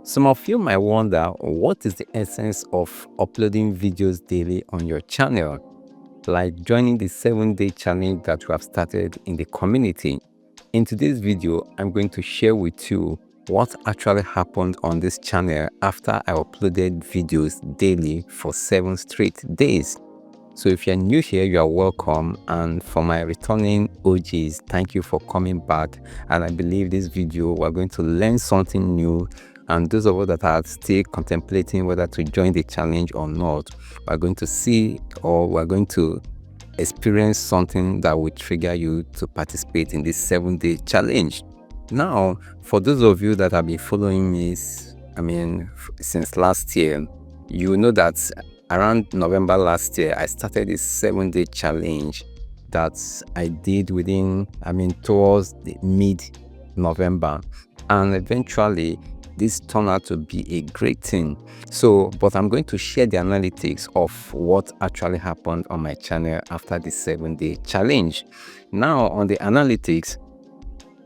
Some of you might wonder, what is the essence of uploading videos daily on your channel? Like joining the 7-day challenge that we have started in the community. In today's video, I'm going to share with you what actually happened on this channel after I uploaded videos daily for 7 straight days. So if you're new here, you are welcome, and for my returning OGs, thank you for coming back. And I believe this video we're going to learn something new, and those of us that are still contemplating whether to join the challenge or not, we're going to see, or we're going to experience something that will trigger you to participate in this 7-day challenge. Now, for those of you that have been following me, since last year, you know that around November last year, I started this 7-day challenge that I did towards the mid-November, and eventually this turned out to be a great thing. But I'm going to share the analytics of what actually happened on my channel after the 7-day challenge. Now, on the analytics,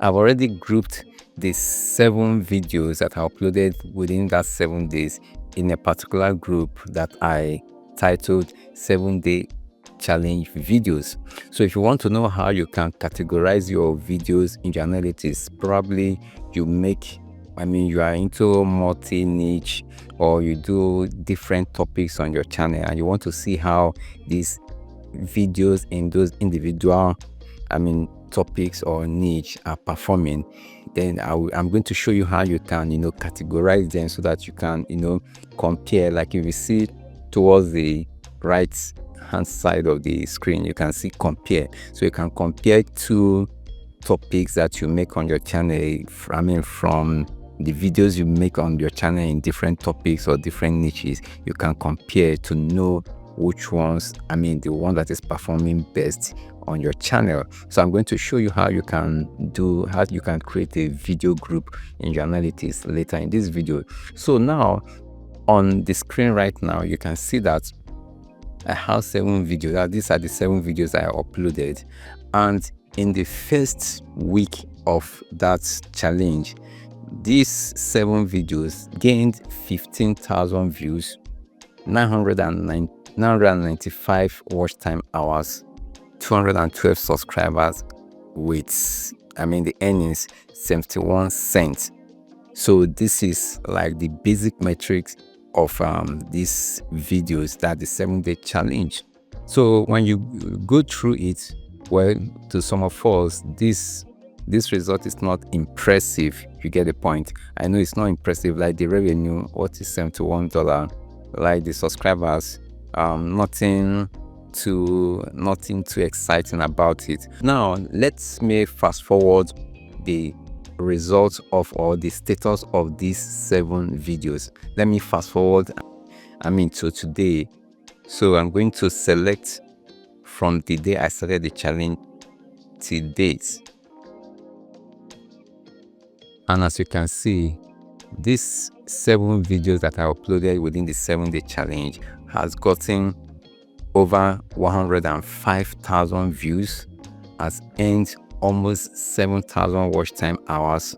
I've already grouped the 7 videos that I uploaded within that 7 days in a particular group that I titled 7-day challenge videos. So if you want to know how you can categorize your videos in your analytics, probably you are into multi-niche, or you do different topics on your channel and you want to see how these videos in those individual topics or niche are performing, then I'm going to show you how you can categorize them so that you can compare. Like if you see towards the right hand side of the screen, you can see compare. So you can compare 2 topics that you make on your channel from the videos you make on your channel in different topics or different niches. You can compare to know which ones, the one that is performing best on your channel. So I'm going to show you how you can create a video group in your analytics later in this video. So now on the screen right now, you can see that I have 7 videos. These are the 7 videos I uploaded, and in the first week of that challenge, these 7 videos gained 15,000 views, 995 watch time hours, 212 subscribers, with the earnings 71 cents. So this is like the basic metrics of these videos, that the 7-day challenge. So when you go through it, well, to some of us, this result is not impressive. You get the point. I know it's not impressive, like the revenue, what is $71, like the subscribers, nothing too exciting about it. Now let's fast forward the results of, or the status of these 7 videos. Let me fast forward to today. So I'm going to select from the day I started the challenge till date, and as you can see, these 7 videos that I uploaded within the 7-day challenge has gotten over 105,000 views, has earned almost 7,000 watch time hours,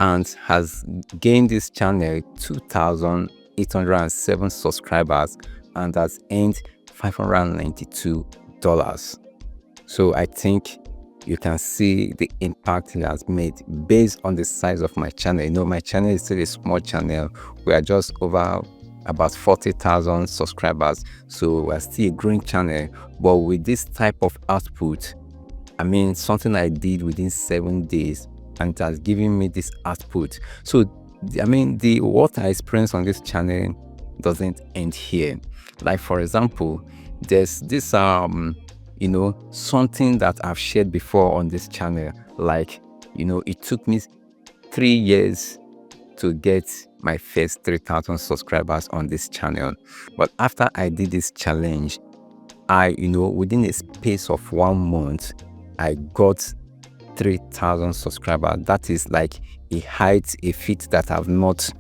and has gained this channel 2,807 subscribers, and has earned $592. So I think you can see the impact it has made based on the size of my channel. My channel is still a small channel. We are just over about 40,000 subscribers, so we're still a growing channel. But with this type of output, something I did within 7 days, and it has given me this output. So what I experienced on this channel doesn't end here. Like for example, there's this something that I've shared before on this channel. Like it took me 3 years to get my first 3,000 subscribers on this channel, but after I did this challenge, within a space of 1 month, I got 3,000 subscribers. That is like a feat that I've not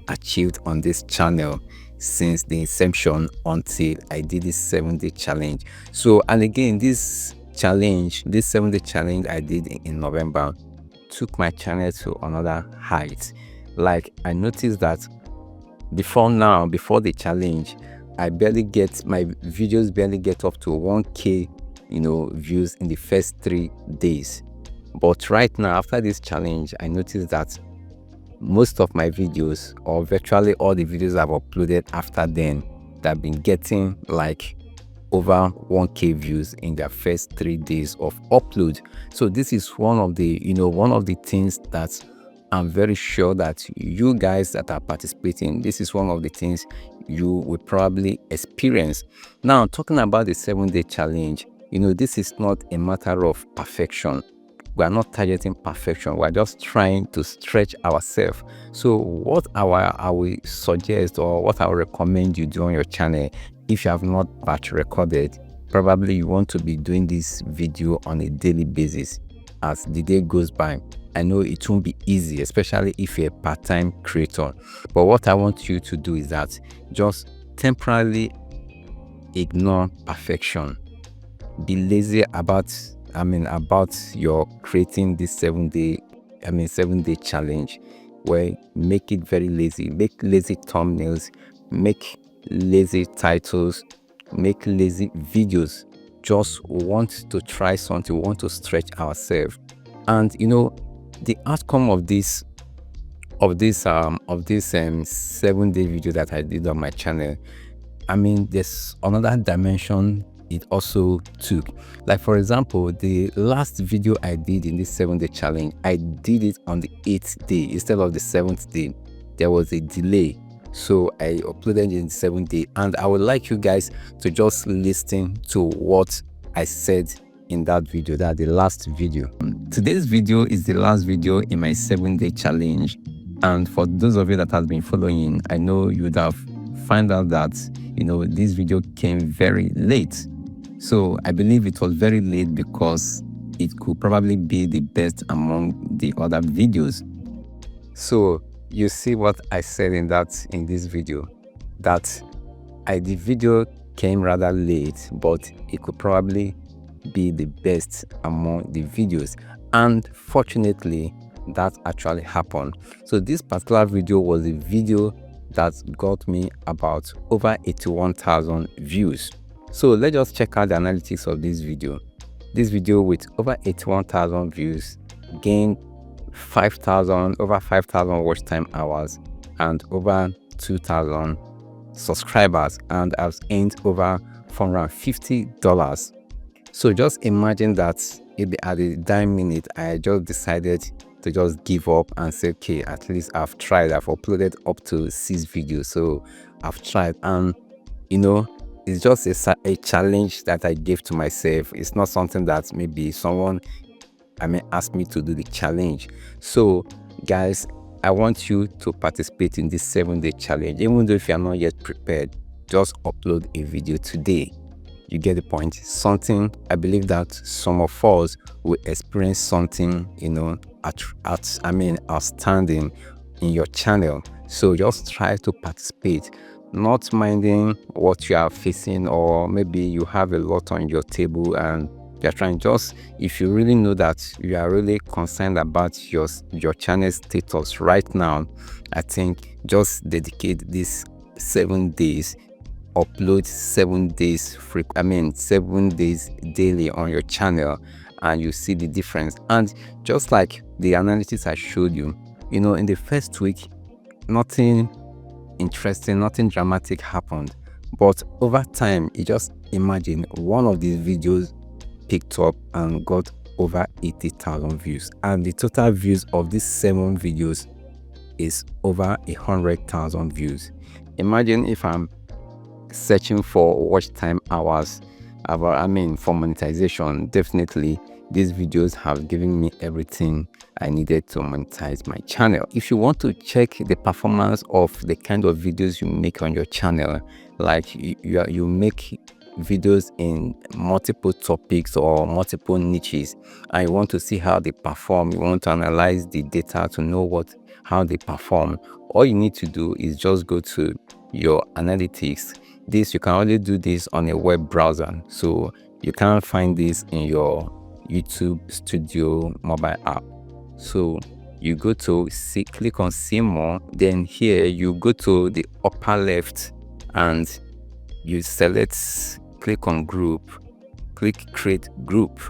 achieved on this channel since the inception until I did this 7-day challenge. So, and again, this 7-day challenge I did in November took my channel to another height. Like, I noticed that before the challenge, my videos barely get up to 1K views in the first 3 days. But right now, after this challenge, I noticed that most of my videos, or virtually all the videos I've uploaded after then, they've been getting like over 1K views in their first 3 days of upload. So this is one of the things that I'm very sure that you guys that are participating, this is one of the things you will probably experience. Now, talking about the 7-day challenge, this is not a matter of perfection. We are not targeting perfection. We are just trying to stretch ourselves. So what I will suggest, or what I will recommend you do on your channel, if you have not batch recorded, probably you want to be doing this video on a daily basis as the day goes by. I know it won't be easy, especially if you're a part-time creator. But what I want you to do is that just temporarily ignore perfection. Be lazy about your creating this 7-day challenge, where make it very lazy. Make lazy thumbnails, make lazy titles, make lazy videos. Just want to try something, want to stretch ourselves. And the outcome of this 7-day video that I did on my channel, there's another dimension it also took. Like, for example, the last video I did in this 7-day challenge, I did it on the 8th day instead of the 7th day. There was a delay, so I uploaded in the 7th day. And I would like you guys to just listen to what I said in that video, the last video. Today's video is the last video in my 7-day challenge, and for those of you that have been following, I know you would have found out that this video came very late. So I believe it was very late because it could probably be the best among the other videos. So you see what I said in this video, that the video came rather late, but it could probably be the best among the videos. And fortunately, that actually happened. So this particular video was a video that got me about over 81,000 views. So let's just check out the analytics of this video. This video with over 81,000 views gained over 5,000 watch time hours and over 2,000 subscribers, and I've earned over $450. So just imagine that at the dime minute, I just decided to just give up and say, okay, at least I've tried. I've uploaded up to 6 videos, so I've tried. And it's just a challenge that I gave to myself. It's not something that maybe someone asked me to do the challenge. So guys, I want you to participate in this 7-day challenge. Even though if you are not yet prepared, just upload a video today. You get the point. Something, I believe that some of us will experience something outstanding in your channel. So just try to participate, not minding what you are facing, or maybe you have a lot on your table and you're trying. Just, if you really know that you are really concerned about your channel status right now, I think just dedicate these 7 days, upload 7 days 7 days daily on your channel, and you see the difference. And just like the analytics I showed you, in the first week, nothing interesting, nothing dramatic happened, but over time, you just imagine one of these videos picked up and got over 80,000 views, and the total views of these 7 videos is over 100,000 views. Imagine if I'm searching for watch time hours for monetization. Definitely these videos have given me everything I needed to monetize my channel. If you want to check the performance of the kind of videos you make on your channel, like you make videos in multiple topics or multiple niches, and you want to see how they perform, you want to analyze the data to know how they perform, all you need to do is just go to your analytics. You can only do this on a web browser, so you can't find this in your YouTube Studio mobile app. So you go to click on see more. Then here you go to the upper left and you select, click on group, click create group.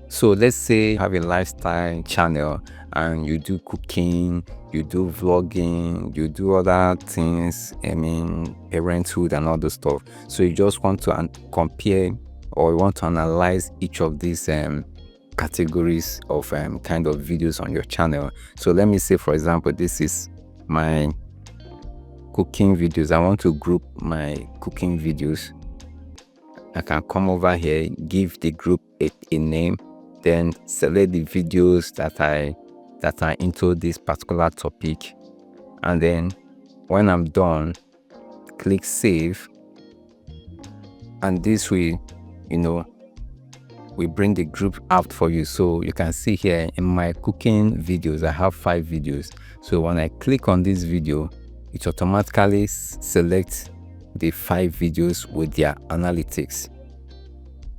So let's say you have a lifestyle channel and you do cooking, you do vlogging, you do other things, I mean parenthood and all those stuff. So you just want to compare, or you want to analyze each of these categories of kind of videos on your channel. So let me say, for example, this is my cooking videos. I want to group my cooking videos. I can come over here, give the group a name, then select the videos that are into this particular topic, and then when I'm done, click save. And this way, you know, we bring the group out for you. So you can see here in my cooking videos, I have 5 videos. So when I click on this video, it automatically selects the 5 videos with their analytics.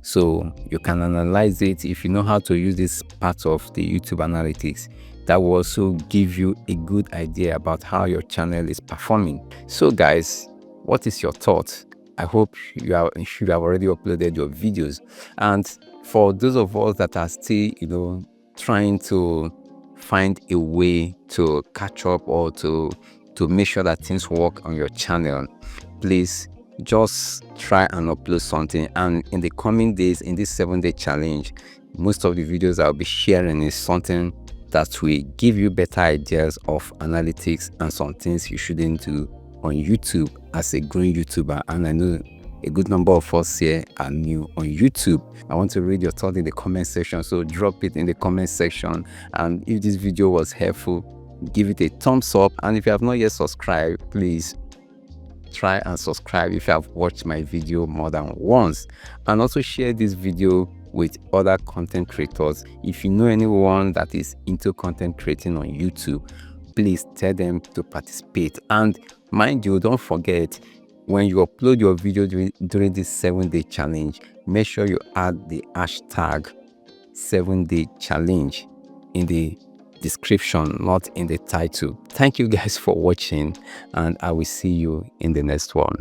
So you can analyze it. If you know how to use this part of the YouTube analytics, that will also give you a good idea about how your channel is performing. So guys, what is your thought? I hope you have already uploaded your videos. And for those of us that are still, you know, trying to find a way to catch up or to make sure that things work on your channel, please just try and upload something. And in the coming days, in this 7-day challenge, most of the videos I'll be sharing is something that will give you better ideas of analytics and some things you shouldn't do on YouTube as a growing YouTuber. And I know a good number of us here are new on YouTube. I want to read your thought in the comment section, so drop it in the comment section. And if this video was helpful, give it a thumbs up. And if you have not yet subscribed, please try and subscribe if you have watched my video more than once. And also share this video with other content creators. If you know anyone that is into content creating on YouTube, please tell them to participate. And mind you, don't forget, when you upload your video during this 7-day challenge, make sure you add the hashtag 7-day challenge in the description, not in the title. Thank you guys for watching, and I will see you in the next one.